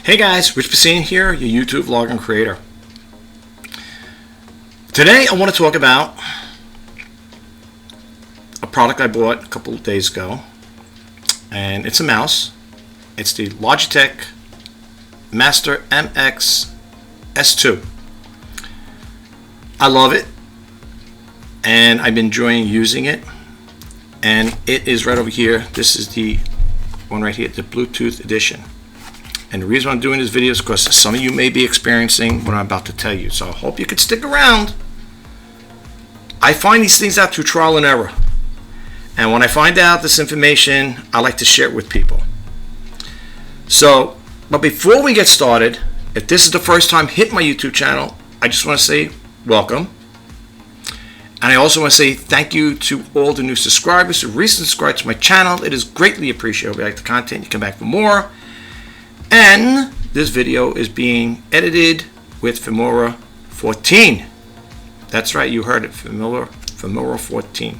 Hey guys, Rich Basine here, your YouTube vlogger and creator. Today I want to talk about a product I bought a couple of days ago, and it's a mouse. It's the Logitech Master MX S2. I love it, and I've been enjoying using it, and it is right over here. This is the one right here, the Bluetooth edition. And the reason I'm doing this video is because some of you may be experiencing what I'm about to tell you. So I hope you could stick around. I find these things out through trial and error. And when I find out this information, I like to share it with people. So, but before we get started, if this is the first time hitting my YouTube channel, I just want to say welcome. And I also want to say thank you to all the new subscribers who recently subscribed to my channel. It is greatly appreciated. If you like the content, you come back for more. And this video is being edited with Filmora 14. That's right, you heard it, Filmora 14.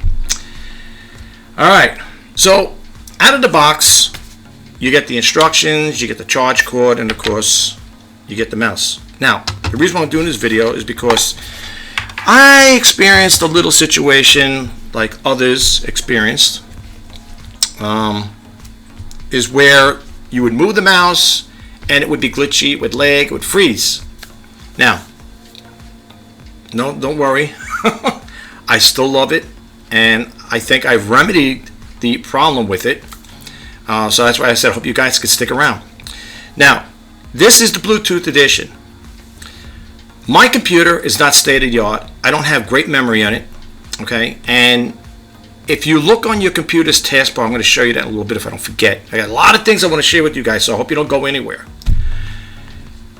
Alright, so out of the box, you get the instructions, you get the charge cord, and of course, you get the mouse. Now, the reason why I'm doing this video is because I experienced a little situation like others experienced, is where you would move the mouse and it would be glitchy, it would lag, it would freeze. Now, no, don't worry. I still love it, and I think I've remedied the problem with it. So that's why I said I hope you guys could stick around. Now, this is the Bluetooth edition. My computer is not state-of-the-art. I don't have great memory on it. Okay, and if you look on your computer's taskbar, I'm going to show you that in a little bit if I don't forget. I got a lot of things I want to share with you guys, so I hope you don't go anywhere.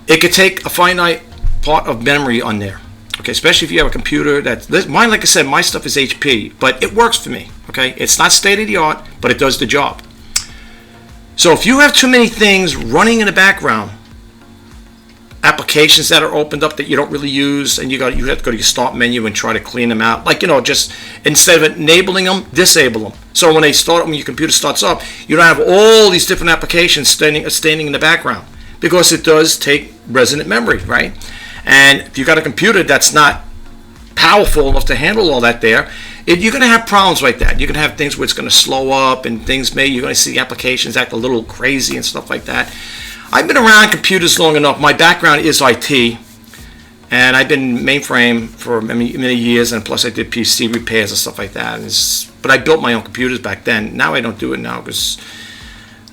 It could take a finite part of memory on there. Okay, especially if you have a computer that's mine. Like I said, my stuff is HP, but it works for me. Okay, it's not state of the art, but it does the job. So if you have too many things running in the background, applications that are opened up that you don't really use, and you have to go to your start menu and try to clean them out, like, just instead of enabling them, disable them. So when your computer starts up, you don't have all these different applications standing in the background, because it does take resident memory, right? And if you got a computer that's not powerful enough to handle all that there, you're going to have problems like that. You're going to have things where it's going to slow up, and you're going to see applications act a little crazy and stuff like that. I've been around computers long enough. My background is IT, and I've been mainframe for many years, and plus I did PC repairs and stuff like that. But I built my own computers back then. Now I don't do it now because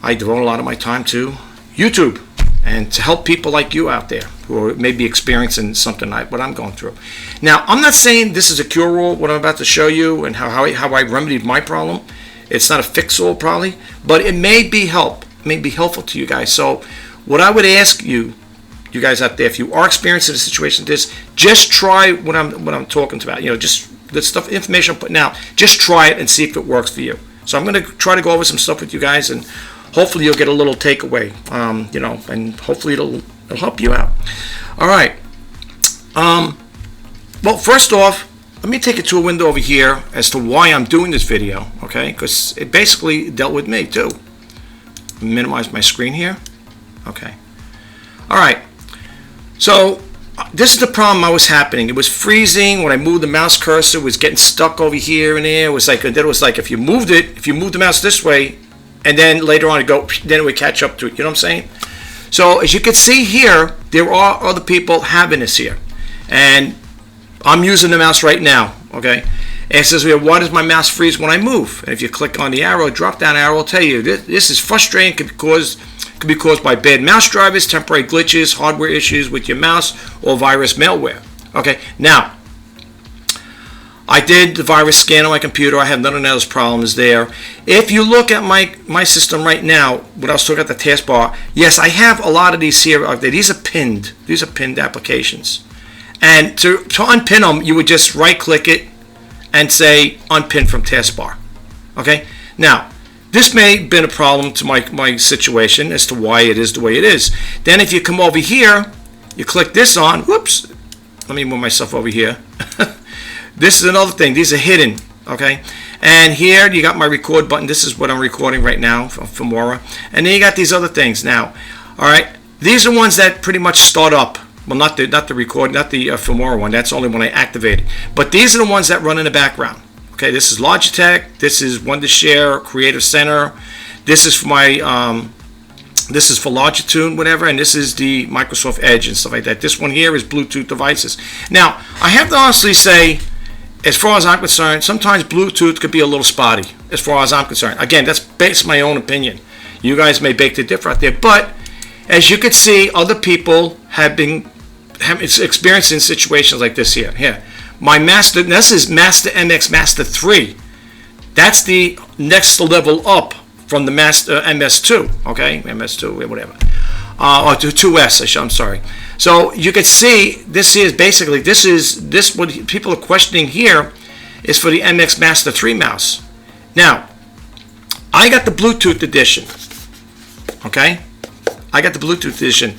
I devote a lot of my time to YouTube and to help people like you out there who are maybe experiencing something like what I'm going through. Now, I'm not saying this is a cure-all, what I'm about to show you, and how I remedied my problem. It's not a fix-all probably, but it may be helpful to you guys. So what I would ask you guys out there, if you are experiencing a situation like this, just try what I'm talking about. Just the stuff, information I'm putting out, just try it and see if it works for you. So I'm going to try to go over some stuff with you guys, and hopefully you'll get a little takeaway, and hopefully it'll help you out. All right. Well, first off, let me take it to a window over here as to why I'm doing this video, okay? Because it basically dealt with me too. Minimize my screen here. Okay. All right. So this is the problem I was happening. It was freezing when I moved the mouse cursor. It was getting stuck over here and there. It was like if you moved the mouse this way, and then later on then it would catch up to it. You know what I'm saying? So as you can see here, there are other people having this here, and I'm using the mouse right now. Okay. And it says here, why does my mouse freeze when I move? And if you click on the arrow, drop down arrow, will tell you this is frustrating. Could be caused by bad mouse drivers, temporary glitches, hardware issues with your mouse, or virus malware. Okay, now I did the virus scan on my computer. I have none of those problems there. If you look at my system right now, when I was talking about the taskbar, yes, I have a lot of these here. These are pinned. These are pinned applications. And to unpin them, you would just right-click it and say unpin from taskbar. Okay, now this may have been a problem to my situation as to why it is the way it is. Then if you come over here, you click this on. Whoops. Let me move myself over here. This is another thing. These are hidden. Okay. And here you got my record button. This is what I'm recording right now from Filmora. And then you got these other things now. All right. These are ones that pretty much start up. Well, not the record, not the Filmora one. That's only when I activate it. But these are the ones that run in the background. Okay, this is Logitech. This is Wondershare Creative Center. This is for my this is for Logitune, whatever, and this is the Microsoft Edge and stuff like that. This one here is Bluetooth devices. Now, I have to honestly say, as far as I'm concerned, sometimes Bluetooth could be a little spotty, as far as I'm concerned. Again, that's based on my own opinion. You guys may beg to differ out there, but as you can see, other people have experiencing situations like this here. Here, my Master, this is Master MX Master 3. That's the next level up from the Master MS2, okay, MS2, whatever, or to 2S. I'm sorry. So you can see this is basically this what people are questioning here is for the MX Master 3 mouse. Now, I got the Bluetooth edition. Okay, I got the Bluetooth edition.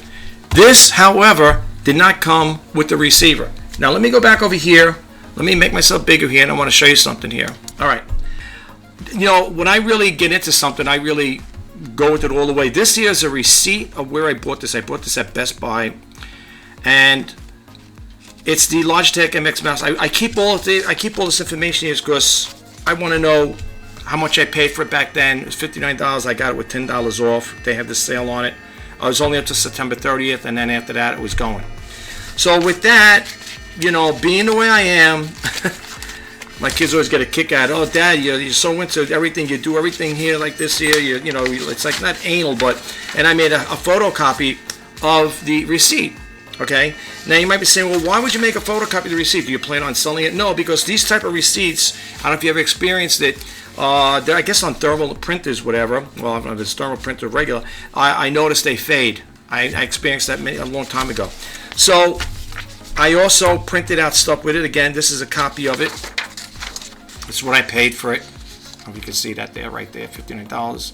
This, however, did not come with the receiver. Now let me go back over here. Let me make myself bigger here, and I want to show you something here. All right. You know, when I really get into something, I really go with it all the way. This here is a receipt of where I bought this. I bought this at Best Buy, and it's the Logitech MX Master. I keep all this information here because I want to know how much I paid for it back then. It was $59. I got it with $10 off. They had this sale on it. I was only up to September 30th, and then after that, it was going. So with that, you know, being the way I am. My kids always get a kick out. Oh, Dad, you're so into everything. You do everything here like this here. You know, it's like not anal, but. And I made a photocopy of the receipt. Okay. Now you might be saying, well, why would you make a photocopy of the receipt? Do you plan on selling it? No, because these type of receipts, I don't know if you ever experienced it. They're, I guess, on thermal printers, whatever. Well, if it's thermal printer regular, I noticed they fade. I experienced that a long time ago. So I also printed out stuff with it. Again, this is a copy of it. This is what I paid for it. You can see that there, right there, $59.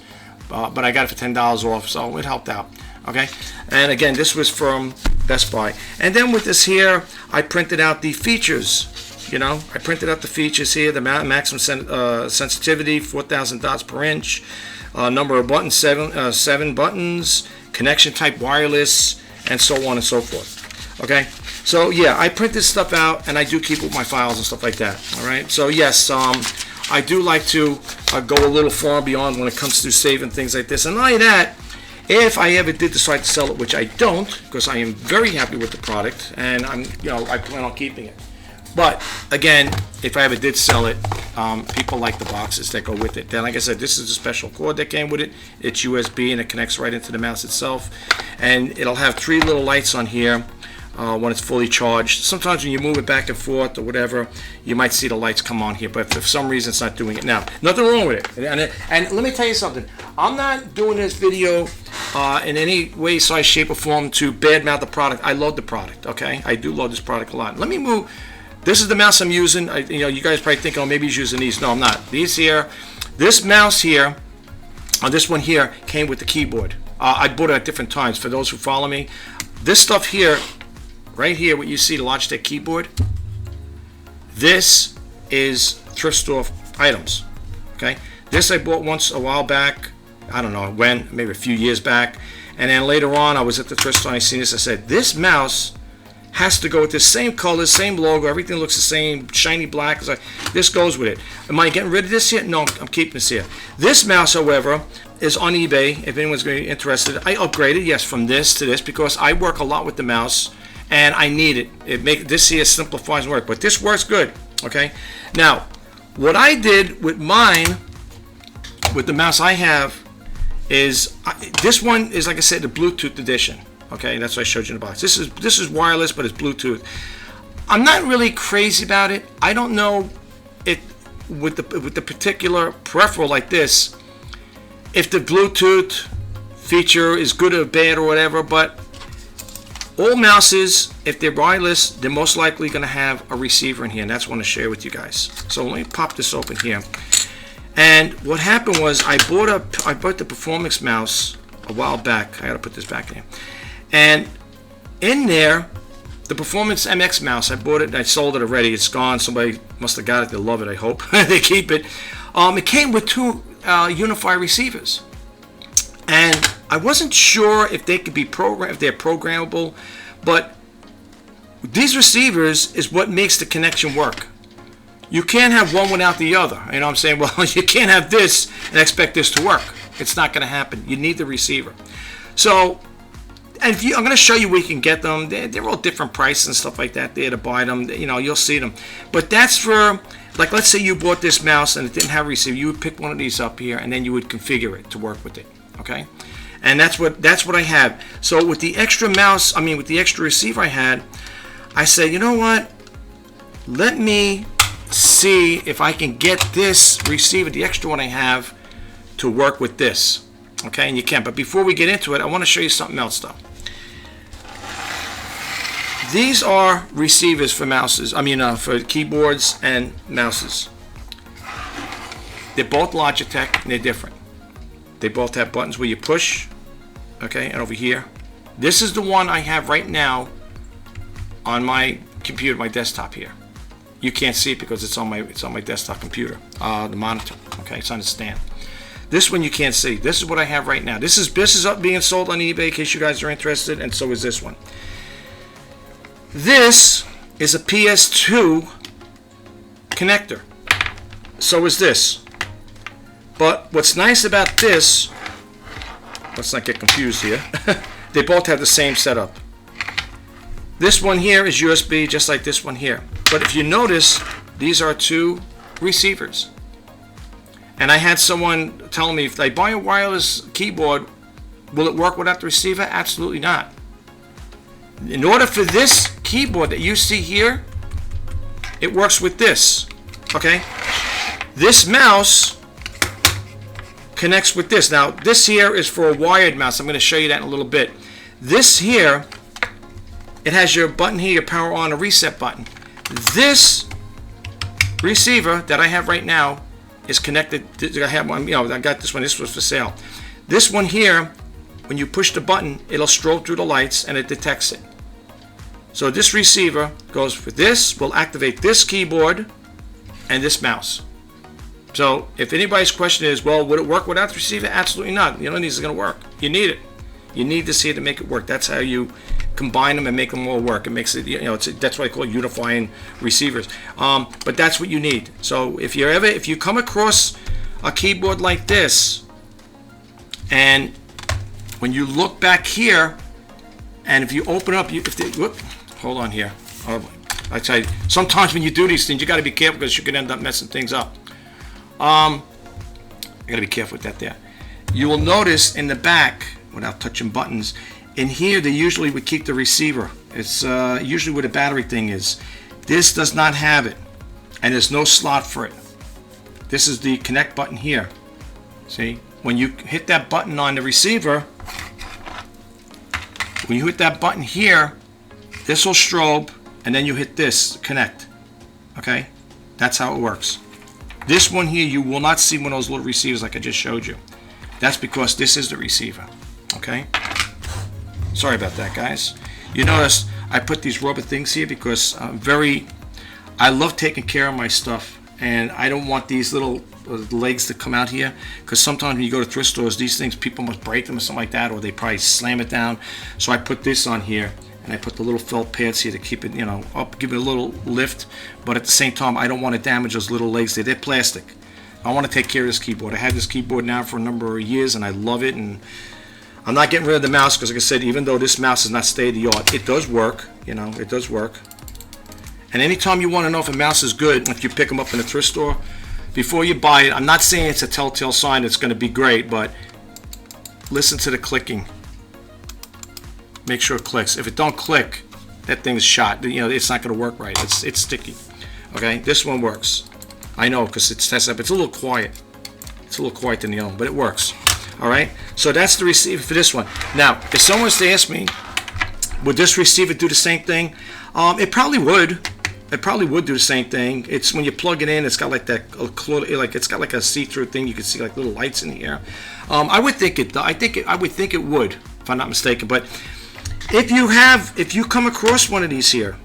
But I got it for $10 off, so it helped out. Okay, and again, this was from Best Buy. And then with this here, I printed out the features. You know, I printed out the features here: the maximum sensitivity, 4,000 dots per inch, number of buttons, seven buttons, connection type wireless, and so on and so forth. Okay. So yeah, I print this stuff out, and I do keep with my files and stuff like that. All right. So yes, I do like to go a little far beyond when it comes to saving things like this. And not only that, if I ever did decide to sell it, which I don't, because I am very happy with the product, and I plan on keeping it. But again, if I ever did sell it, people like the boxes that go with it. Then, like I said, this is a special cord that came with it. It's USB, and it connects right into the mouse itself, and it'll have 3 little lights on here. When it's fully charged. Sometimes when you move it back and forth or whatever, you might see the lights come on here, but for some reason it's not doing it now. Nothing wrong with it. And let me tell you something. I'm not doing this video in any way, size, shape, or form to badmouth the product. I love the product, okay? I do love this product a lot. Let me move. This is the mouse I'm using. You guys probably think, oh, maybe he's using these. No, I'm not. These here, this mouse here, this one here, came with the keyboard. I bought it at different times. For those who follow me, this stuff here, right here, what you see, the Logitech keyboard, this is thrift store items, okay? This I bought once a while back, I don't know when, maybe a few years back, and then later on I was at the thrift store and I seen this, I said, this mouse has to go with the same color, same logo, everything looks the same, shiny black, this goes with it. Am I getting rid of this yet? No, I'm keeping this here. This mouse, however, is on eBay, if anyone's going to be interested. I upgraded, yes, from this to this, because I work a lot with the mouse, and I need it. This here simplifies work, but this works good. Okay. Now, what I did with mine, with the mouse I have, is this one is, like I said, the Bluetooth edition. Okay, that's what I showed you in the box. This is wireless, but it's Bluetooth. I'm not really crazy about it. I don't know if with the particular peripheral like this, if the Bluetooth feature is good or bad or whatever, but all mouses, if they're wireless, they're most likely going to have a receiver in here, and that's what I want to share with you guys. So let me pop this open here. And what happened was I bought the Performance mouse a while back. I got to put this back in here. And in there, the Performance MX mouse, I bought it and I sold it already. It's gone. Somebody must have got it. They love it, I hope. They keep it. It came with 2 Unify receivers. And I wasn't sure if they could be if they're programmable, but these receivers is what makes the connection work. You can't have one without the other. You know what I'm saying? Well, you can't have this and expect this to work. It's not going to happen. You need the receiver. So, and I'm going to show you where you can get them. They're all different prices and stuff like that there to buy them. You know, you'll see them. But that's for, like, let's say you bought this mouse and it didn't have a receiver. You would pick one of these up here and then you would configure it to work with it. Okay? And that's what I have. So with the extra mouse, with the extra receiver I had, I said, you know what? Let me see if I can get this receiver, the extra one I have, to work with this. Okay, and you can. But before we get into it, I want to show you something else though. These are receivers for mouses. For keyboards and mouses. They're both Logitech and they're different. They both have buttons where you push. Okay, and over here. This is the one I have right now on my computer, my desktop here. You can't see it because it's on my desktop computer, the monitor. Okay, it's on the stand. This one you can't see. This is what I have right now. This is up being sold on eBay in case you guys are interested, and so is this one. This is a PS2 connector. So is this. But what's nice about this, let's not get confused here. They both have the same setup. This one here is USB, just like this one here. But if you notice, these are two receivers. And I had someone tell me, if I buy a wireless keyboard, will it work without the receiver? Absolutely not. In order for this keyboard that you see here, it works with this. Okay? This mouse connects with this. Now, this here is for a wired mouse. I'm going to show you that in a little bit. This here, it has your button here, your power on, a reset button. This receiver that I have right now is connected. I have one, I got this one. This was for sale. This one here, when you push the button, it'll strobe through the lights and it detects it. So this receiver goes with this, will activate this keyboard and this mouse. So if anybody's question is, well, would it work without the receiver? Absolutely not. None of these are going to work. You need it. You need to see it to make it work. That's how you combine them and make them all work. It makes it, that's what I call unifying receivers. But that's what you need. So if you come across a keyboard like this, and when you look back here, and if you open up, hold on here. I tell you, sometimes when you do these things, you got to be careful because you can end up messing things up. I got to be careful with that there. You will notice in the back, without touching buttons, in here they usually would keep the receiver. It's usually where the battery thing is. This does not have it, and there's no slot for it. This is the connect button here. See, when you hit that button on the receiver, when you hit that button here, this will strobe, and then you hit this connect. Okay, that's how it works. This one here, you will not see one of those little receivers like I just showed you. That's because this is the receiver. Okay, sorry about that, guys. You notice I put these rubber things here because I love taking care of my stuff, and I don't want these little legs to come out here, because sometimes when you go to thrift stores, these things, people must break them or something like that, or they probably slam it down. So I put this on here, and I put the little felt pads here to keep it, up, give it a little lift, but at the same time, I don't want to damage those little legs there. They're plastic. I want to take care of this keyboard. I had this keyboard now for a number of years, and I love it, and I'm not getting rid of the mouse because, like I said, even though this mouse is not state-of-the-art, it does work. It does work. And anytime you want to know if a mouse is good, if you pick them up in a thrift store, before you buy it, I'm not saying it's a telltale sign it's going to be great, but listen to the clicking. Make sure it clicks. If it don't click, that thing's shot. It's not going to work right. It's sticky. Okay, this one works. I know because it's tested up. It's a little quiet. It's a little quiet than the other one, but it works. All right, so that's the receiver for this one. Now, if someone was to ask me, would this receiver do the same thing? It probably would. It probably would do the same thing. It's when you plug it in, it's got like that, it's got like a see-through thing. You can see like little lights in here. I would think it. I would think it would, if I'm not mistaken. But if you come across one of these here,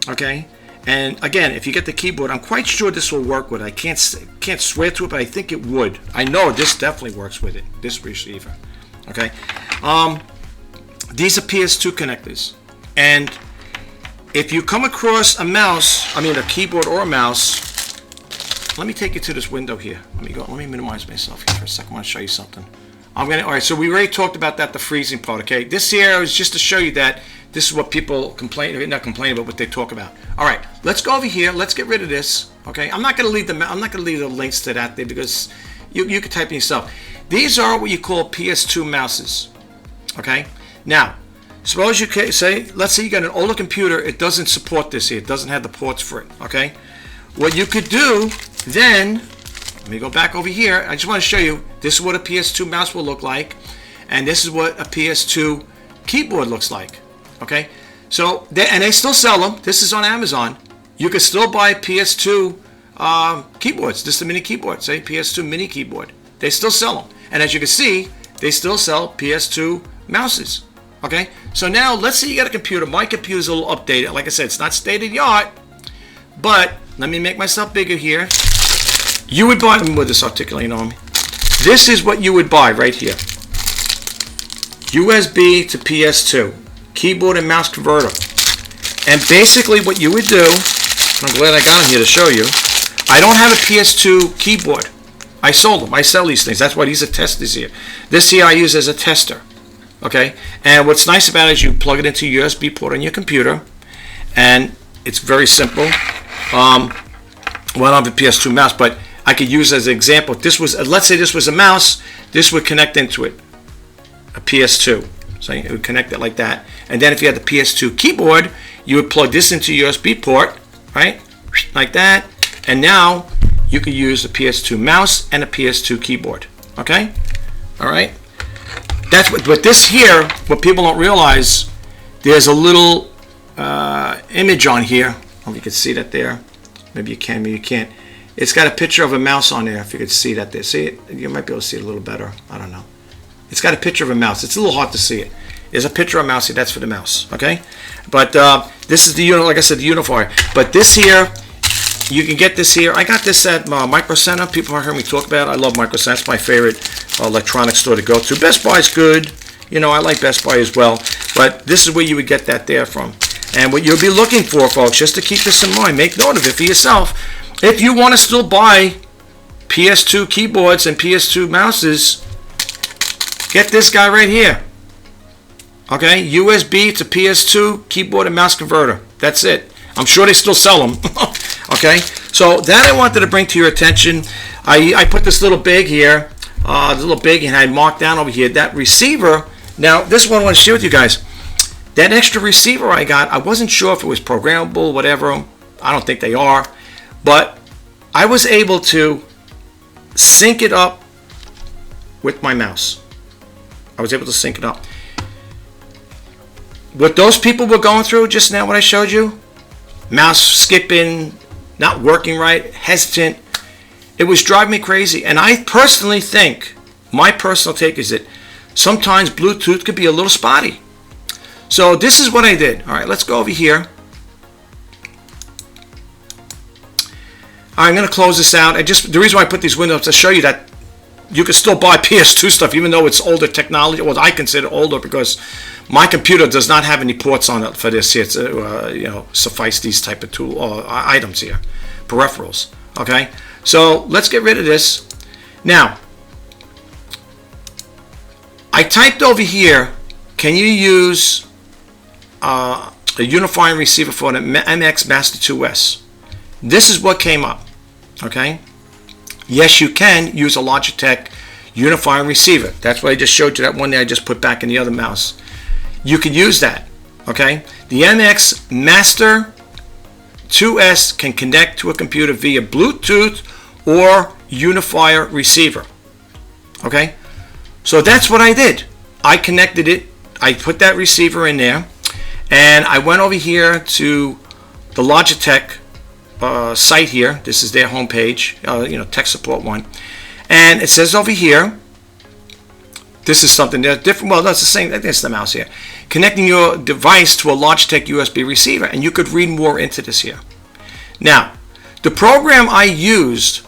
okay, and again, if you get the keyboard, I'm quite sure this will work with it. I can't swear to it, but I think it would. I know this definitely works with it. This receiver, Okay, these are PS2 connectors, and if you come across a mouse, I mean a keyboard or a mouse, let me take you to this window here. Let me minimize myself here for a second. I want to show you something. All right, so we already talked about that, the freezing part, okay? This here is just to show you that this is what people not complain about, what they talk about. All right, let's go over here. Let's get rid of this, okay? I'm not going to leave the links to that there because you can type in yourself. These are what you call PS2 mouses, okay? Now, suppose you say, let's say you got an older computer, it doesn't support this here. It doesn't have the ports for it, okay? What you could do then, let me go back over here. I just want to show you, this is what a PS2 mouse will look like, and this is what a PS2 keyboard looks like, okay? So, and they still sell them. This is on Amazon. You can still buy PS2 keyboards. This is a mini keyboard, say PS2 mini keyboard. They still sell them. And as you can see, they still sell PS2 mouses. Okay, so now let's say you got a computer. My computer's a little updated. Like I said, it's not state of the art, but let me make myself bigger here. You would buy, with this articulating on me. This is what you would buy right here. USB to PS2, keyboard and mouse converter. And basically what you would do, I'm glad I got them here to show you. I don't have a PS2 keyboard. I sold them. I sell these things. That's why these are testers here. This here I use as a tester. Okay, and what's nice about it is you plug it into a USB port on your computer, and it's very simple. Well, I don't have a PS2 mouse, but I could use as an example. This was, let's say this was a mouse. This would connect into it, a PS2. So it would connect it like that. And then if you had the PS2 keyboard, you would plug this into a USB port, right, like that. And now you could use a PS2 mouse and a PS2 keyboard. Okay, all right. That's what, but this here, what people don't realize, there's a little image on here. I don't know if you can see that there. Maybe you can, maybe you can't. It's got a picture of a mouse on there, if you could see that there. See it? You might be able to see it a little better. I don't know. It's got a picture of a mouse. It's a little hard to see it. There's a picture of a mouse here. That's for the mouse, okay? But this is the, like I said, the unifier. But this here, you can get this here. I got this at Micro Center. People have heard me talk about it. I love Micro Center. It's my favorite electronics store to go to. Best Buy's good. You know, I like Best Buy as well. But this is where you would get that there from. And what you'll be looking for, folks, just to keep this in mind, make note of it for yourself. If you want to still buy PS2 keyboards and PS2 mouses, get this guy right here. Okay, USB to PS2 keyboard and mouse converter. That's it. I'm sure they still sell them. Okay, so that I wanted to bring to your attention. I put this little bag here, and I marked down over here that receiver. Now, this one I want to share with you guys. That extra receiver I got, I wasn't sure if it was programmable, whatever. I don't think they are. But I was able to sync it up with my mouse. I was able to sync it up. What those people were going through just now, what I showed you, mouse skipping, not working right, hesitant, it was driving me crazy. And I personally think, my personal take is that sometimes Bluetooth could be a little spotty. So this is what I did. All right, let's go over here. I'm going to close this out. The reason why I put these windows to show you that you can still buy PS2 stuff even though it's older technology. Well, I consider older because my computer does not have any ports on it for this here. It's, you know, suffice these type of items here, peripherals. Okay, so let's get rid of this. Now, I typed over here, can you use a unifying receiver for the MX Master 2S? This is what came up. Okay, yes, you can use a Logitech unifying receiver. That's what I just showed you, that one there I just put back in the other mouse. You can use that. Okay, the MX Master 2S can connect to a computer via Bluetooth or unifier receiver. Okay, so that's what I did. I connected it. I put that receiver in there, and I went over here to the Logitech site here. This is their homepage, you know, tech support one, and it says over here, this is something that's different. Well, that's the same. That's the mouse here. Connecting your device to a Logitech USB receiver, and you could read more into this here. Now, the program I used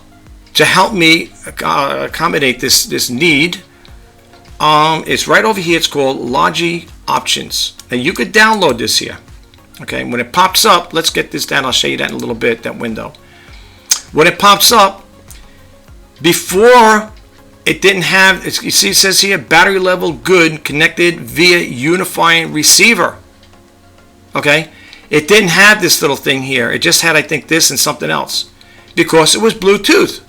to help me accommodate this need it's right over here. It's called Logi Options. Now you could download this here. Okay, when it pops up, let's get this down. I'll show you that in a little bit, that window. When it pops up, before it didn't have, you see it says here, battery level good, connected via unifying receiver. Okay, it didn't have this little thing here. It just had, I think, this and something else because it was Bluetooth.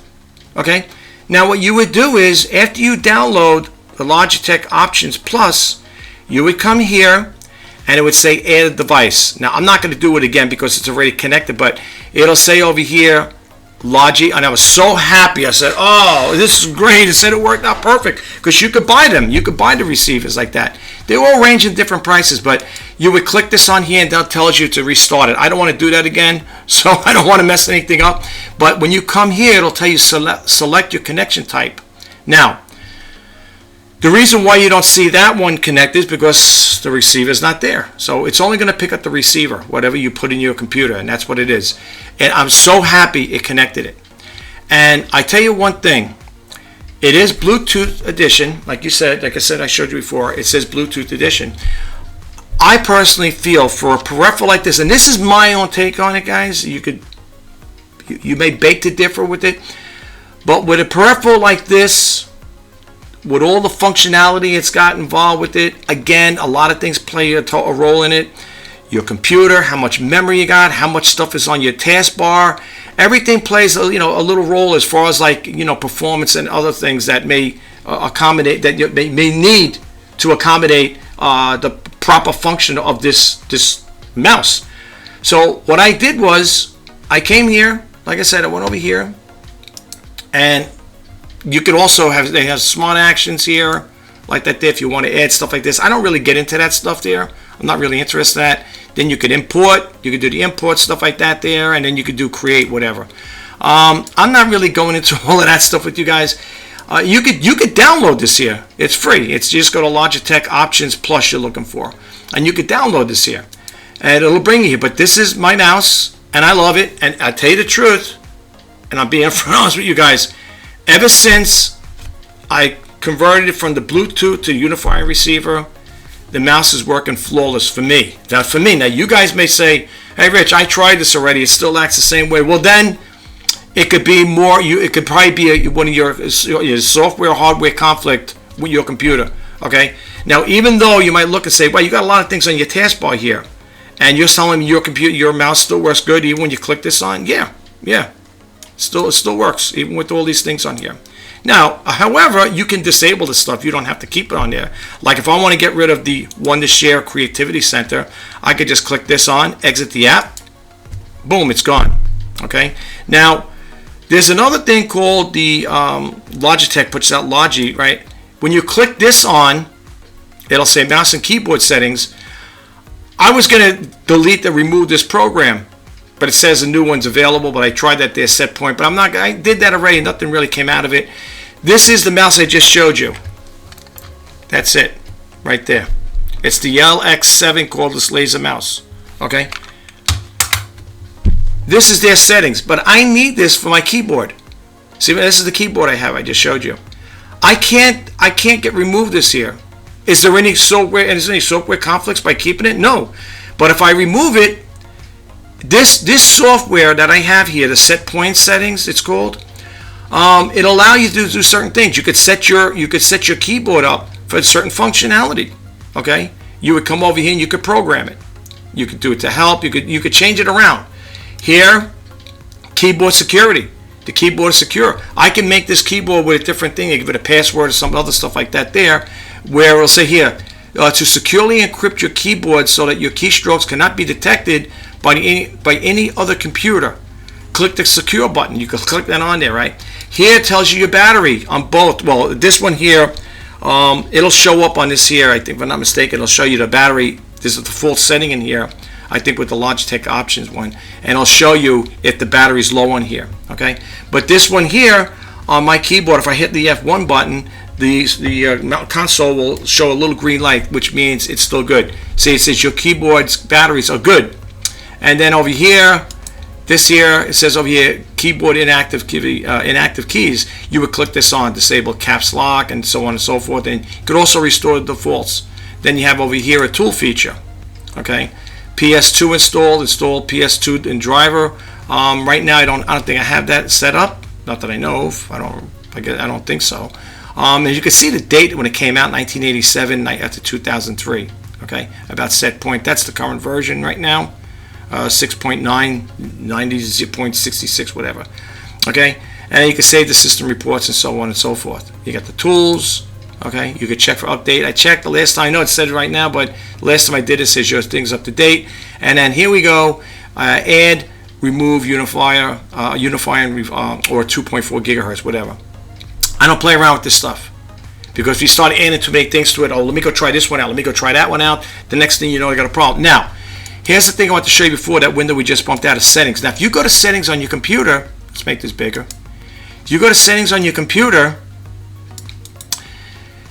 Okay, now what you would do is after you download the Logitech Options Plus, you would come here and it would say add a device. Now I'm not going to do it again because it's already connected, but it'll say over here Logi, and I was so happy. I said, oh, this is great. It said it worked out perfect because you could buy them. You could buy the receivers like that. They all range in different prices, but you would click this on here and that tells you to restart it. I don't want to do that again, so I don't want to mess anything up. But when you come here, it'll tell you select your connection type. Now, the reason why you don't see that one connected is because the receiver is not there. So it's only going to pick up the receiver, whatever you put in your computer, and that's what it is. And I'm so happy it connected it. And I tell you one thing, it is Bluetooth edition, like I said, I showed you before, it says Bluetooth edition. I personally feel for a peripheral like this, and this is my own take on it, guys. You may beg to differ with it, but with a peripheral like this, with all the functionality it's got involved with it, again, a lot of things play a role in it. Your computer, how much memory you got, how much stuff is on your taskbar, everything plays a little role as far as performance and other things that may accommodate, that you may need to accommodate the proper function of this mouse. So what I did was I came here, like I said, I went over here, and you could also have, they have smart actions here like that there if you want to add stuff like this. I don't really get into that stuff there. I'm not really interested in that. Then you could import, you could do the import stuff like that there, and then you could do create whatever. I'm not really going into all of that stuff with you guys. You could download this here. It's free. It's just go to Logitech Options Plus you're looking for, and you could download this here, and it'll bring you here. But this is my mouse, and I love it. And I tell you the truth, and I'm being honest with you guys. Ever since I converted it from the Bluetooth to unifying receiver, the mouse is working flawless for me. Now you guys may say, hey Rich, I tried this already, it still acts the same way. Well then, it could be more, it could probably be one of your software hardware conflict with your computer. Okay. Now even though you might look and say, well, you got a lot of things on your taskbar here, and you're telling me your mouse still works good even when you click this on, yeah. It still works, even with all these things on here. Now, however, you can disable this stuff. You don't have to keep it on there. Like if I want to get rid of the One to Share Creativity Center, I could just click this on, exit the app, boom, it's gone. Okay. Now, there's another thing called the Logitech puts out Logi, right? When you click this on, it'll say mouse and keyboard settings. I was going to remove this program, but it says a new one's available, but I tried that there set point, but I did that already, nothing really came out of it. This is the mouse I just showed you. That's it, right there. It's the LX7 cordless laser mouse, okay? This is their settings, but I need this for my keyboard. See, this is the keyboard I have, I just showed you. I can't remove this here. Is there any software conflicts by keeping it? No, but if I remove it, this software that I have here, the set point settings, it's called, it'll allow you to do certain things. You could set your keyboard up for certain functionality. Okay, you would come over here and you could program it. You could do it to help. You could change it around. Here, keyboard security. The keyboard is secure. I can make this keyboard with a different thing. I give it a password or some other stuff like that there, where it'll say here to securely encrypt your keyboard so that your keystrokes cannot be detected by any other computer. Click the secure button. You can click that on there, right? Here it tells you your battery on both. Well, this one here, it'll show up on this here. I think, if I'm not mistaken, it'll show you the battery. This is the full setting in here, I think, with the Logitech Options one, and it'll show you if the battery's low on here. Okay, but this one here on my keyboard, if I hit the F1 button, the console will show a little green light, which means it's still good. See, it says your keyboard's batteries are good. And then over here, This here, it says over here, keyboard inactive keys. You would click this on, disable caps lock, and so on and so forth. And you could also restore the defaults. Then you have over here a tool feature. Okay, PS2 install PS2 in driver. Right now, I don't think I have that set up. Not that I know of. I don't think so. As you can see the date when it came out, 1987 to 2003. Okay, about set point. That's the current version right now. 6.9, 90.66, whatever. Okay, and you can save the system reports and so on and so forth. You got the tools. Okay, you could check for update. I checked the last time. I know it said it right now, but the last time I did it says your thing's up to date. And then here we go. Add, remove unifier, or 2.4 gigahertz, whatever. I don't play around with this stuff, because if you start adding too many things to it, oh, let me go try this one out, let me go try that one out, the next thing you know, I got a problem. Now, here's the thing I want to show you before that window we just bumped out of settings. Now, if you go to settings on your computer, let's make this bigger. If you go to settings on your computer,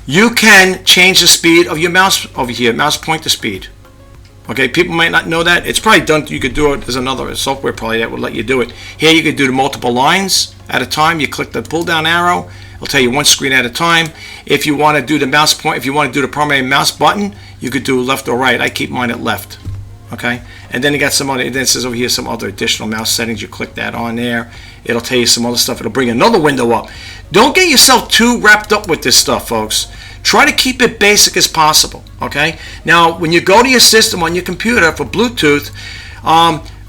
you can change the speed of your mouse over here, mouse pointer speed. Okay, people might not know that. It's probably done. You could do it. There's another software probably that will let you do it. Here you could do the multiple lines at a time. You click the pull down arrow. It'll tell you one screen at a time. If you want to do the mouse point, if you want to do the primary mouse button, you could do left or right. I keep mine at left. Okay, and then you got some other. Then it says over here some other additional mouse settings. You click that on there. It'll tell you some other stuff. It'll bring another window up. Don't get yourself too wrapped up with this stuff, folks. Try to keep it basic as possible. Okay. Now, when you go to your system on your computer for Bluetooth,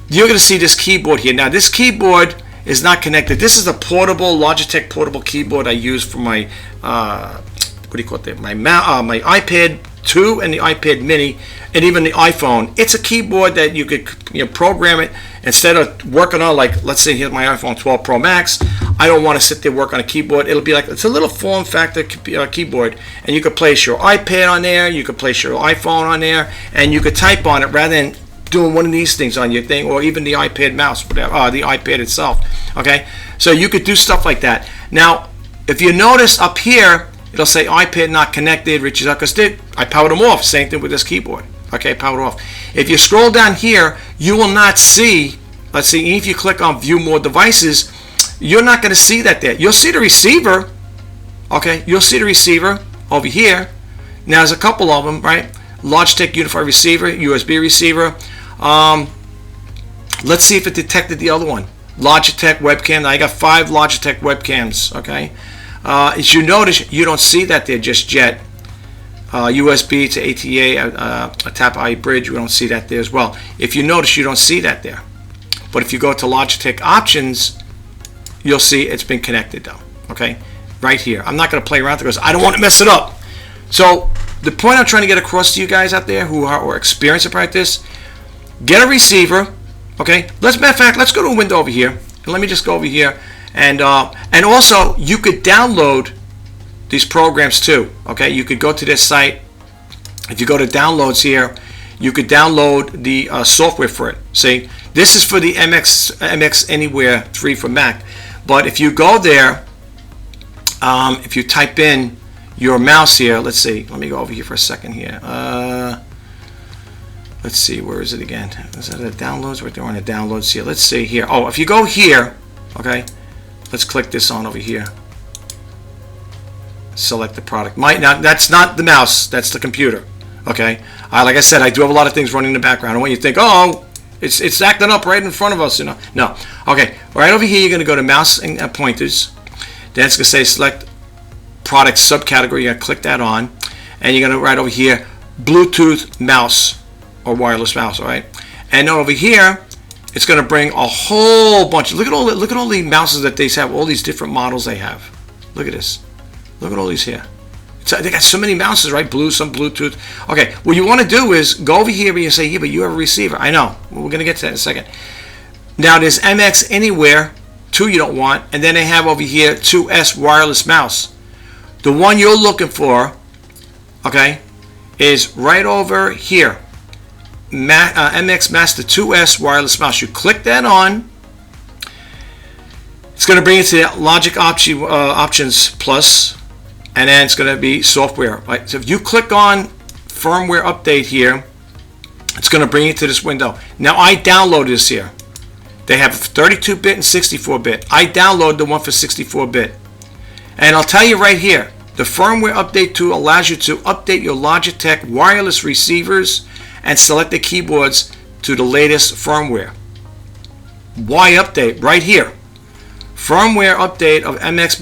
you're going to see this keyboard here. Now, this keyboard is not connected. This is a portable Logitech portable keyboard I use for my what do you call it? My iPad 2 and the iPad Mini, and even the iPhone. It's a keyboard that you could program it instead of working on, like, let's say here's my iPhone 12 Pro Max. I don't want to sit there work on a keyboard. It'll be like, it's a little form factor keyboard, and you could place your iPad on there, you could place your iPhone on there, and you could type on it rather than doing one of these things on your thing, or even the iPad mouse, whatever, the iPad itself. Okay, so you could do stuff like that. Now, if you notice up here, it'll say iPad not connected, Richie Zucker's did. I powered them off. Same thing with this keyboard. Okay, powered off. If you scroll down here, you will not see, let's see, if you click on view more devices, you're not going to see that there. You'll see the receiver. Okay, you'll see the receiver over here. Now there's a couple of them, right? Logitech Unified Receiver, USB receiver. Let's see if it detected the other one. Logitech webcam. Now I got 5 Logitech webcams. Okay. As you notice, you don't see that there just yet. USB to ATA, a tap I bridge, we don't see that there as well. If you notice, you don't see that there. But if you go to Logitech options, you'll see it's been connected though. Okay, right here. I'm not going to play around because I don't want to mess it up. So the point I'm trying to get across to you guys out there who are experienced at practice, get a receiver. Okay, matter of fact, let's go to a window over here, and let me just go over here. And also, you could download these programs too. Okay, you could go to this site. If you go to downloads here, you could download the software for it. See, this is for the MX Anywhere 3 for Mac. But if you go there, if you type in your mouse here, let's see. Let me go over here for a second here. Let's see, where is it again? Is that the downloads? Right there on the downloads here. Let's see here. Oh, if you go here, okay. Let's click this on over here. Select the product. Now, that's not the mouse. That's the computer. Okay. Like I said, I do have a lot of things running in the background. I don't want you to think, oh, it's acting up right in front of us. No. Okay. Right over here, you're going to go to mouse and pointers. Then it's going to say select product subcategory. You're going to click that on, and you're going to right over here Bluetooth mouse or wireless mouse. All right. And then over here, it's going to bring a whole bunch. Look at all the mouses that they have. All these different models they have. Look at this. Look at all these here. They got so many mouses, right? Some Bluetooth. Okay. What you want to do is go over here and you say, yeah, but you have a receiver. I know. We're going to get to that in a second. Now there's MX Anywhere 2 you don't want, and then they have over here 2S wireless mouse. The one you're looking for, okay, is right over here. MX Master 2S wireless mouse. You click that on. It's going to bring you to Logic Options Plus, and then it's going to be software. Right? So if you click on firmware update here, it's going to bring you to this window. Now I downloaded this here. They have 32-bit and 64-bit. I downloaded the one for 64-bit. And I'll tell you right here, the firmware update tool allows you to update your Logitech wireless receivers and select the keyboards to the latest firmware. Why update? Right here. Firmware update of MX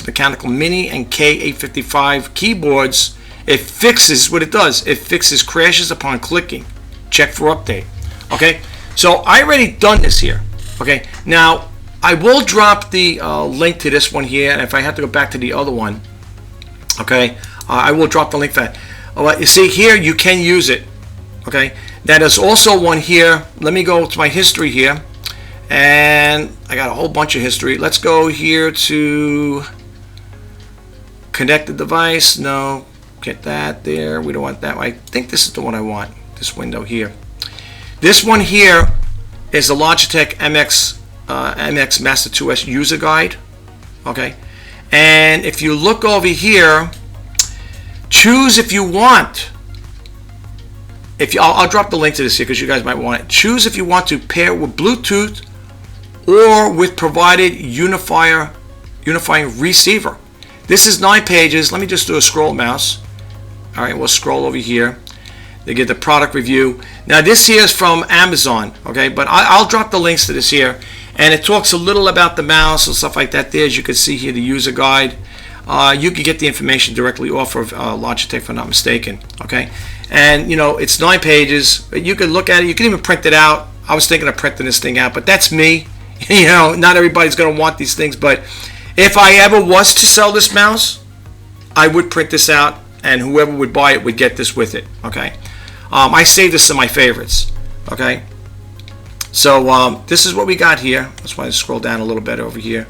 Mechanical Mini, and K855 keyboards. It fixes what it does. It fixes crashes upon clicking. Check for update. Okay, so I already done this here. Okay, now I will drop the link to this one here, and if I have to go back to the other one, okay, I will drop the link for that. You see here, you can use it. Okay, now there's also one here. Let me go to my history here, and I got a whole bunch of history. Let's go here to connect the device. No, get that there. We don't want that. I think this is the one I want. This window here. This one here is the Logitech MX Master 2S user guide. Okay, and if you look over here, choose if you want. I'll drop the link to this here because you guys might want it. Choose if you want to pair with Bluetooth or with provided unifying receiver. This is 9 pages. Let me just do a scroll mouse. All right, we'll scroll over here. They get the product review. Now this here is from Amazon, okay, but I'll drop the links to this here, and it talks a little about the mouse and stuff like that there. As you can see here, the user guide. You can get the information directly off of Logitech, if I'm not mistaken, okay? And you know, it's 9 pages. You can look at it. You can even print it out. I was thinking of printing this thing out, but that's me. You know, not everybody's going to want these things, but if I ever was to sell this mouse, I would print this out, and whoever would buy it would get this with it, okay? I saved this to my favorites, okay? So this is what we got here. That's why I scroll down a little bit over here,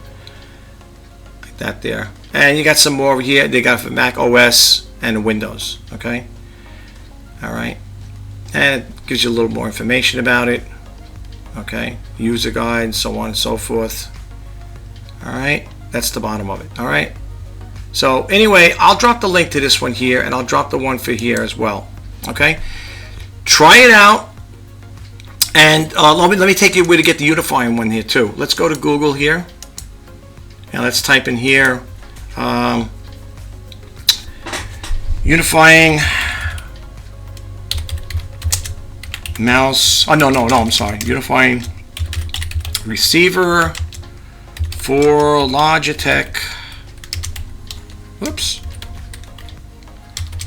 like that there. And you got some more over here. They got for Mac OS and Windows, okay? All right, and it gives you a little more information about it, okay? User guide, so on and so forth. All right, that's the bottom of it. All right. So anyway, I'll drop the link to this one here, and I'll drop the one for here as well. Okay. Try it out, and let me take you where to get the unifying one here too. Let's go to Google here, and let's type in here unifying mouse. Oh no, I'm sorry. Unifying receiver for Logitech. Whoops.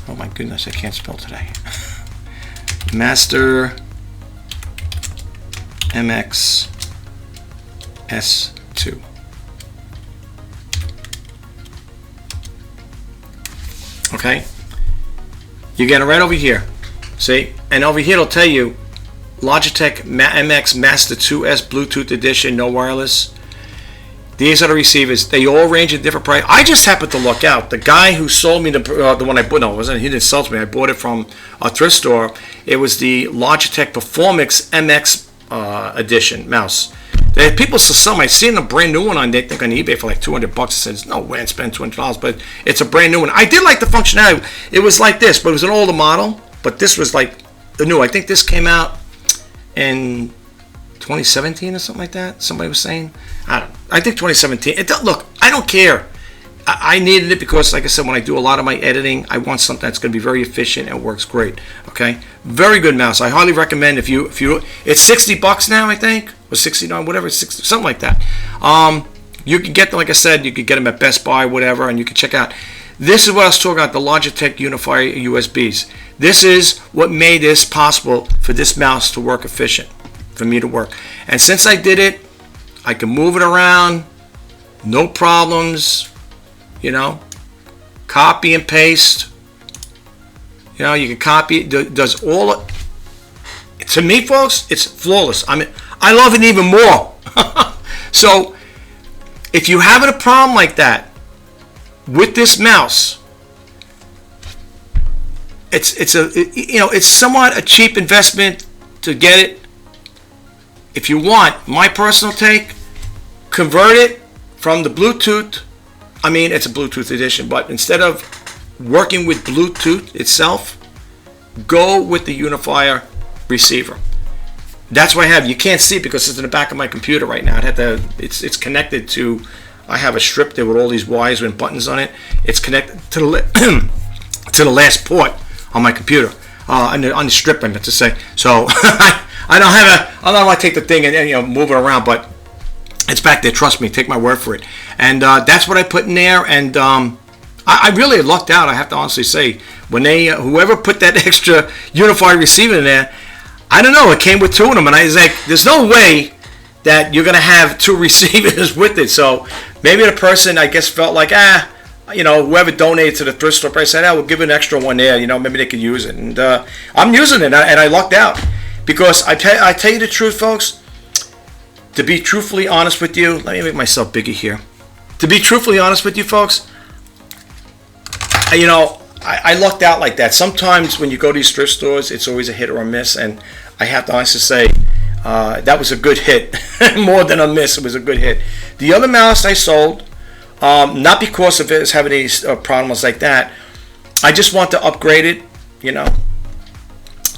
Oh my goodness, I can't spell today. Master MX S2. Okay, you get it right over here. See, and over here it'll tell you Logitech MX Master 2S Bluetooth edition, no wireless. These are the receivers. They all range in different price. I just happened to look out. The guy who sold me the one I bought, no, it wasn't. He didn't sell to me. I bought it from a thrift store. It was the Logitech Performix MX edition mouse. People sell some. I seen a brand new one on, they think on eBay for like $200. I said, there's no way I'd spend $200, but it's a brand new one. I did like the functionality. It was like this, but it was an older model. But this was like the new. I think this came out in 2017 or something like that. Somebody was saying. I think 2017. Look, I don't care. I needed it because, like I said, when I do a lot of my editing, I want something that's going to be very efficient and works great. Okay, very good mouse. I highly recommend if you it's $60 now, I think, or $69, whatever, 60, something like that. You can get them, like I said, you can get them at Best Buy, whatever, and you can check out. This is what I was talking about, the Logitech Unifier USBs. This is what made this possible for this mouse to work efficient, for me to work. And since I did it, I can move it around, no problems. You know, copy and paste. You know, you can copy it. Does all. To me, folks, it's flawless. I mean, I love it even more. So, if you're having a problem like that with this mouse, it's somewhat a cheap investment to get it. If you want, my personal take, convert it from the Bluetooth. I mean, it's a Bluetooth edition, but instead of working with Bluetooth itself, go with the unifier receiver. That's what I have. You can't see it because it's in the back of my computer right now. It's connected to. I have a strip there with all these wires and buttons on it. It's connected to the to the last port on my computer. On the strip, I meant to say. So I don't want to take the thing and move it around, but it's back there. Trust me, take my word for it. And that's what I put in there. And I really lucked out. I have to honestly say, when whoever put that extra unified receiver in there, I don't know. It came with two of them, and I was like, there's no way that you're gonna have two receivers with it. So maybe the person, I guess, felt like whoever donated to the thrift store, I said, we'll give an extra one there. Maybe they could use it. And I'm using it, and I lucked out because I tell you the truth, folks. To be truthfully honest with you, let me make myself bigger here. To be truthfully honest with you, folks, I lucked out like that. Sometimes when you go to these thrift stores, it's always a hit or a miss, and I have to honestly say that was a good hit. More than a miss, it was a good hit. The other mouse I sold, not because of it was having any problems like that. I just want to upgrade it, and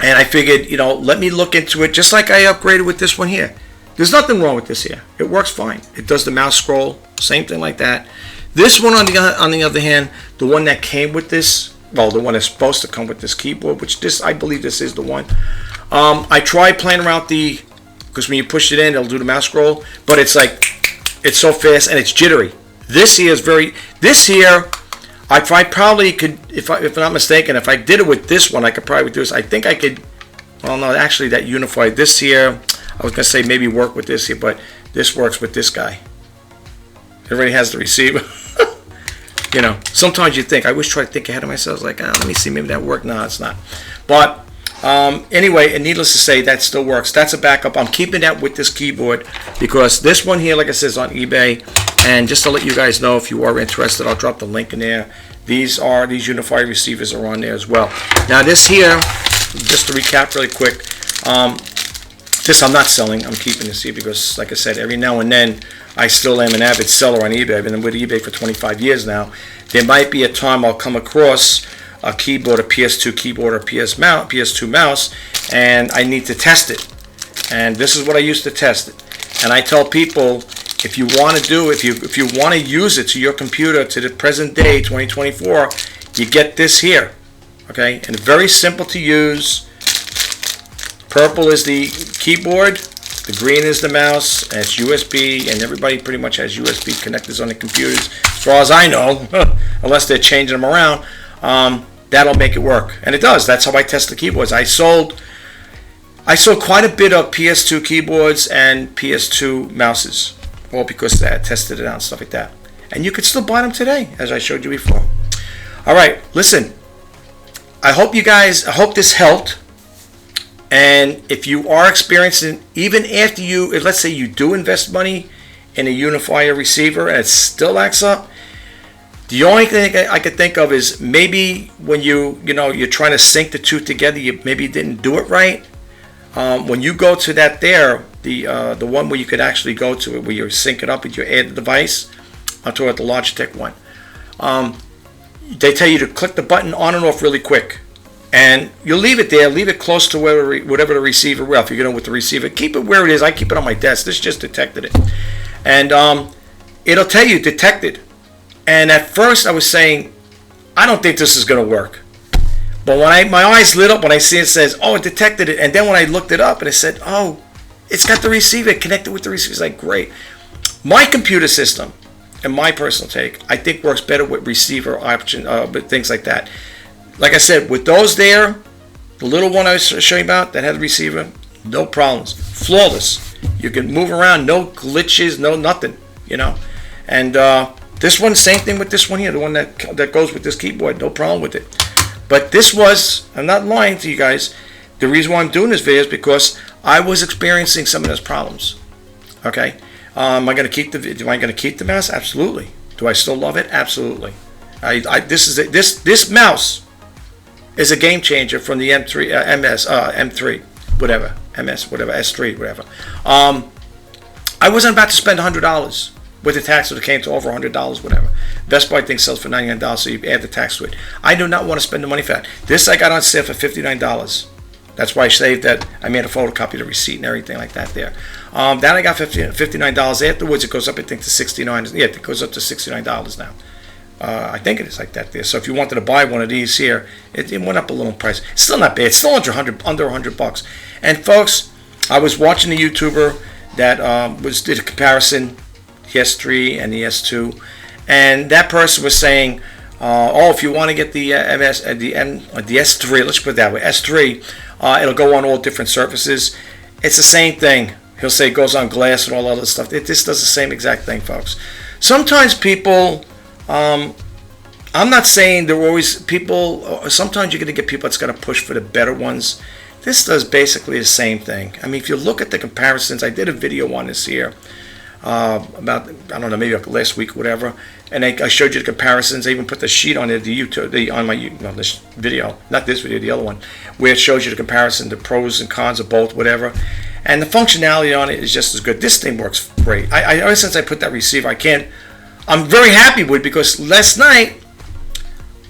I figured, let me look into it just like I upgraded with this one here. There's nothing wrong with this here. It works fine. It does the mouse scroll, same thing like that. This one, on the other hand, the one that came with this, well, the one that's supposed to come with this keyboard, I believe this is the one. I tried playing around because when you push it in, it'll do the mouse scroll, but it's so fast and it's jittery. This here, I probably could, if I'm not mistaken, if I did it with this one, I could probably do this. I think I could, well, no, actually that unified this here, I was going to say maybe work with this here, but this works with this guy. It already has the receiver. Sometimes you think, I always try to think ahead of myself, like, let me see, maybe that worked. No, it's not. But anyway, and needless to say, that still works. That's a backup. I'm keeping that with this keyboard because this one here, like I said, is on eBay. And just to let you guys know, if you are interested, I'll drop the link in there. These unified receivers are on there as well. Now this here, just to recap really quick, this I'm not selling. I'm keeping this here because, like I said, every now and then I still am an avid seller on eBay. I've been with eBay for 25 years now. There might be a time I'll come across a keyboard, a PS2 keyboard, or PS2 mouse, and I need to test it. And this is what I use to test it. And I tell people, if you want to if you want to use it to your computer to the present day, 2024, you get this here. Okay, and very simple to use. Purple is the keyboard, the green is the mouse, and it's USB, and everybody pretty much has USB connectors on the computers, as far as I know, unless they're changing them around. That'll make it work, and it does. That's how I test the keyboards. I sold quite a bit of PS2 keyboards and PS2 mouses, all because I tested it out and stuff like that. And you could still buy them today, as I showed you before. All right, listen. I hope this helped. And if you are experiencing, even after let's say you do invest money in a unifier receiver and it still acts up, the only thing I could think of is maybe when you're trying to sync the two together, you maybe didn't do it right. When you go to that the one where you could actually go to it, where you sync it up with your add device, I'm talking about the Logitech one. They tell you to click the button on and off really quick. And you'll leave it there, leave it close to whatever the receiver, well, if you're going with the receiver, keep it where it is. I keep it on my desk. This just detected it. And it'll tell you detected. And at first I was saying, I don't think this is going to work. But when my eyes lit up when I see it says, oh, it detected it. And then when I looked it up and it said, oh, it's got the receiver connected with the receiver. It's like, great. My computer system, and my personal take, I think works better with receiver option, but things like that. Like I said, with those there, the little one I was showing you about that had the receiver, no problems, flawless. You can move around, no glitches, no nothing, And this one, same thing with this one here, the one that goes with this keyboard, no problem with it. But this was, I'm not lying to you guys, the reason why I'm doing this video is because I was experiencing some of those problems. Okay, am I going to keep the mouse? Absolutely. Do I still love it? Absolutely. This mouse is a game changer from the M3, whatever, MS, whatever, S3, whatever. I wasn't about to spend $100 with the tax, so it came to over $100, whatever. Best Buy I think sells for $99, so you add the tax to it. I do not want to spend the money for that. This I got on sale for $59. That's why I saved that. I made a photocopy of the receipt and everything like that there. Then I got $59. Afterwards, it goes up, I think, to $69. Yeah, it goes up to $69 now. I think it is like that there. So if you wanted to buy one of these here, it went up a little in price. It's still not bad. It's still under $100. And folks, I was watching a YouTuber that did a comparison, the S3 and the S2, and that person was saying, oh, if you want to get the the S3, let's put it that way, S3, it'll go on all different surfaces. It's the same thing. He'll say it goes on glass and all other stuff. This does the same exact thing, folks. Sometimes people, I'm not saying there are always people, sometimes you're going to get people that's going to push for the better ones. This does basically the same thing. I mean, if you look at the comparisons, I did a video on this here about, I don't know, maybe like last week or whatever, and I showed you the comparisons. I even put the sheet on it, this video, not this video, the other one, where it shows you the comparison, the pros and cons of both, whatever. And the functionality on it is just as good. This thing works great. Ever since I put that receiver, I'm very happy with it, because last night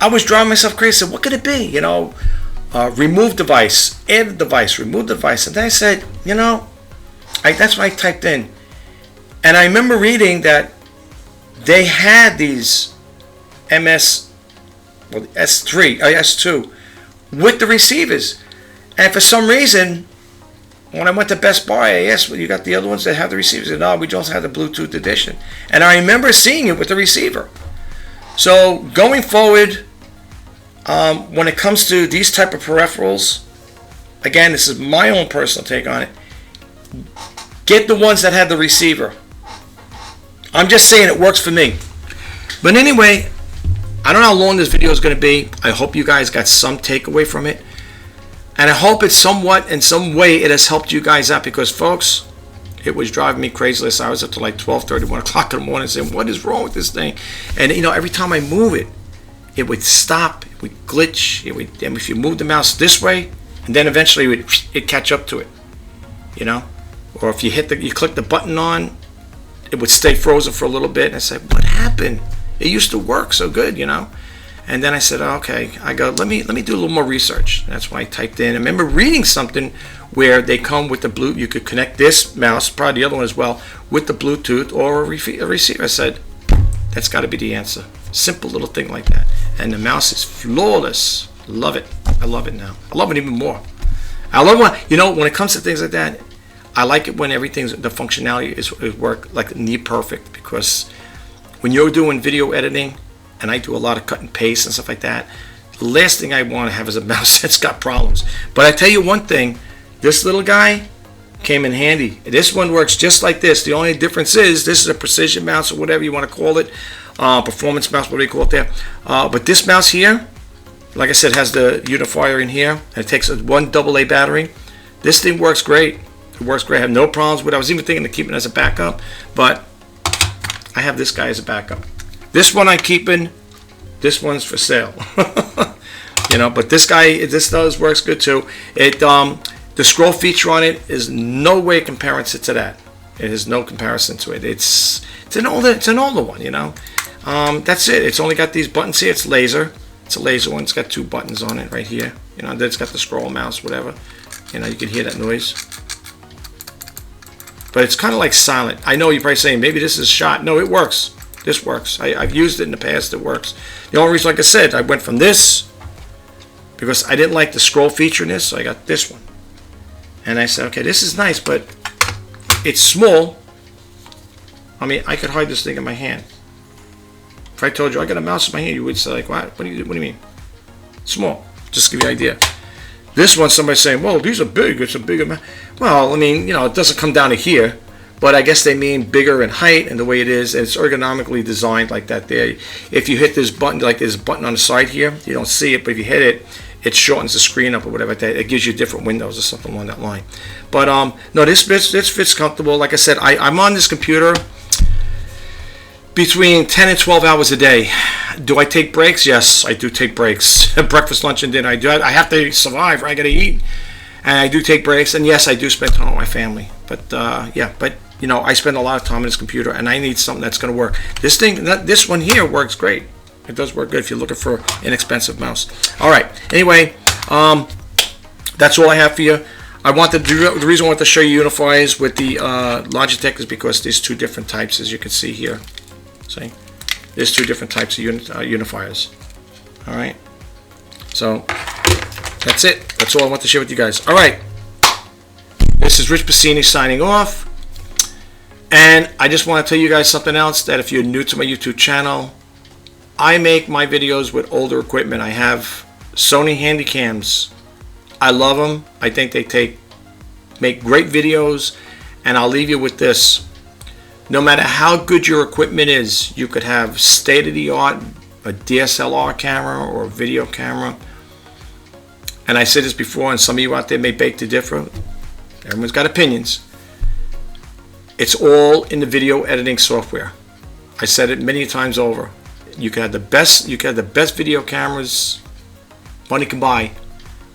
I was driving myself crazy. I said, what could it be? You know, remove device, add device, remove device. And then I said, you know, that's what I typed in. And I remember reading that they had these S2 with the receivers. And for some reason, when I went to Best Buy, I asked, well, you got the other ones that have the receivers? No, we don't have the Bluetooth edition. And I remember seeing it with the receiver. So going forward, when it comes to these type of peripherals, again, this is my own personal take on it, get the ones that have the receiver. I'm just saying it works for me. But anyway, I don't know how long this video is going to be. I hope you guys got some takeaway from it. And I hope it's somewhat, in some way, it has helped you guys out, because, folks, it was driving me crazy. I was up to like 12:30, 1 o'clock in the morning saying, what is wrong with this thing? And, you know, every time I move it, it would stop, it would glitch, and if you move the mouse this way, and then eventually it'd catch up to it, you know? Or if you click the button on, it would stay frozen for a little bit, and I said, what happened? It used to work so good, you know? And then I said, oh, okay, I go, let me do a little more research. And that's why I typed in. I remember reading something where they come with the Bluetooth. You could connect this mouse, probably the other one as well, with the Bluetooth or a receiver. I said, that's got to be the answer. Simple little thing like that. And the mouse is flawless. Love it. I love it now. I love it even more. I love when it comes to things like that, I like it when the functionality is work like near perfect, because when you're doing video editing, and I do a lot of cut and paste and stuff like that, the last thing I want to have is a mouse that's got problems. But I tell you one thing, this little guy came in handy. This one works just like this. The only difference is this is a precision mouse, or whatever you want to call it, performance mouse, whatever you call it there. But this mouse here, like I said, has the unifier in here, and it takes one AA battery. This thing works great. It works great. I have no problems with it. I was even thinking of keeping it as a backup, but I have this guy as a backup. This one I'm keeping. This one's for sale. You know, but this works good too. The scroll feature on it is no way comparison to that. It is no comparison to it. It's an older one. You know, that's it. It's only got these buttons here. It's laser. It's a laser one. It's got 2 buttons on it right here. You know, then it's got the scroll mouse, whatever. You know, you can hear that noise. But it's kind of like silent. I know you're probably saying maybe this is shot. No, it works. This works. I've used it in the past. It works. The only reason, like I said, I went from this because I didn't like the scroll feature in this, so I got this one. And I said, okay, this is nice, but it's small. I mean, I could hide this thing in my hand. If I told you I got a mouse in my hand, you would say, like, what do you mean? Small. Just to give you an idea. This one, somebody's saying, well, these are big. It's a big amount. Well, I mean, you know, it doesn't come down to here. But I guess they mean bigger in height and the way it is. And it's ergonomically designed like that there. If you hit this button, like there's a button on the side here, you don't see it. But if you hit it, it shortens the screen up or whatever. It gives you different windows or something along that line. But no, this fits comfortable. Like I said, I'm on this computer between 10 and 12 hours a day. Do I take breaks? Yes, I do take breaks. Breakfast, lunch, and dinner. I have to survive. Right? I got to eat. And I do take breaks. And yes, I do spend time with my family. But yeah, but you know, I spend a lot of time on this computer, and I need something that's going to work. This one here works great. It does work good if you're looking for an inexpensive mouse. All right. Anyway, that's all I have for you. The reason I want to show you unifiers with the Logitech is because there's two different types, as you can see here. See, there's two different types of unifiers. All right, so that's it. That's all I want to share with you guys. All right, this is Rich Bassini signing off, and I just want to tell you guys something else. That if you're new to my YouTube channel, I make my videos with older equipment. I have Sony Handycams. I love them. I think they make great videos, and I'll leave you with this. No matter how good your equipment is, you could have state-of-the-art a DSLR camera or a video camera. And I said this before, and some of you out there may beg to differ. Everyone's got opinions. It's all in the video editing software. I said it many times over. You can have the best video cameras money can buy,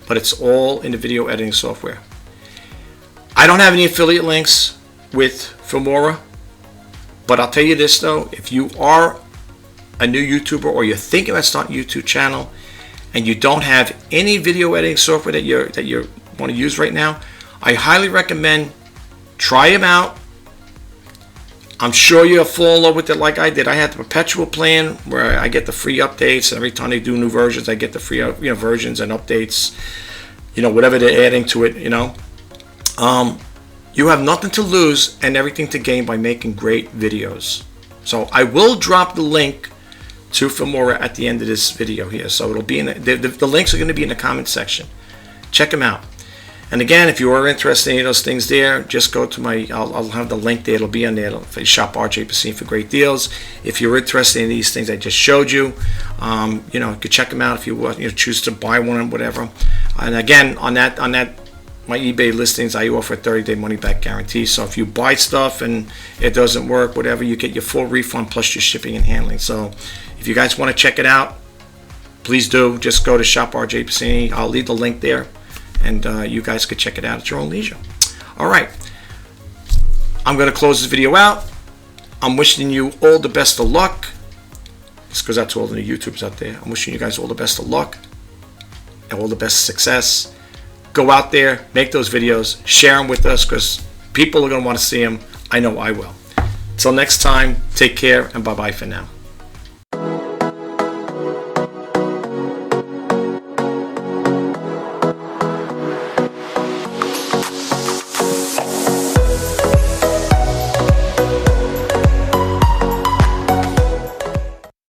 but it's all in the video editing software. I don't have any affiliate links with Filmora, but I'll tell you this though, if you are a new YouTuber or you're thinking about starting a YouTube channel and you don't have any video editing software that you want to use right now, I highly recommend try them out. I'm sure you'll fall in love with it like I did. I had the perpetual plan where I get the free updates. Every time they do new versions, I get the free versions and updates, whatever they're adding to it. You have nothing to lose and everything to gain by making great videos. So I will drop the link to Filmora at the end of this video here. So it'll be in the links are going to be in the comment section. Check them out. And again, if you are interested in any of those things there, just go to I'll have the link there. It'll be on there. Shop RJ Bassini for great deals. If you're interested in these things I just showed you, you could check them out if you choose to buy one or whatever. And again, on that my eBay listings, I offer a 30-day money-back guarantee. So if you buy stuff and it doesn't work, whatever, you get your full refund plus your shipping and handling. So if you guys want to check it out, please do. Just go to Shop RJ Bassini. I'll leave the link there, and you guys could check it out at your own leisure. All right, I'm going to close this video out. I'm wishing you all the best of luck. This goes out to all the new YouTubers out there. I'm wishing you guys all the best of luck and all the best success. Go out there, make those videos, share them with us, because people are going to want to see them. I know I will. Till next time, take care, and bye-bye for now.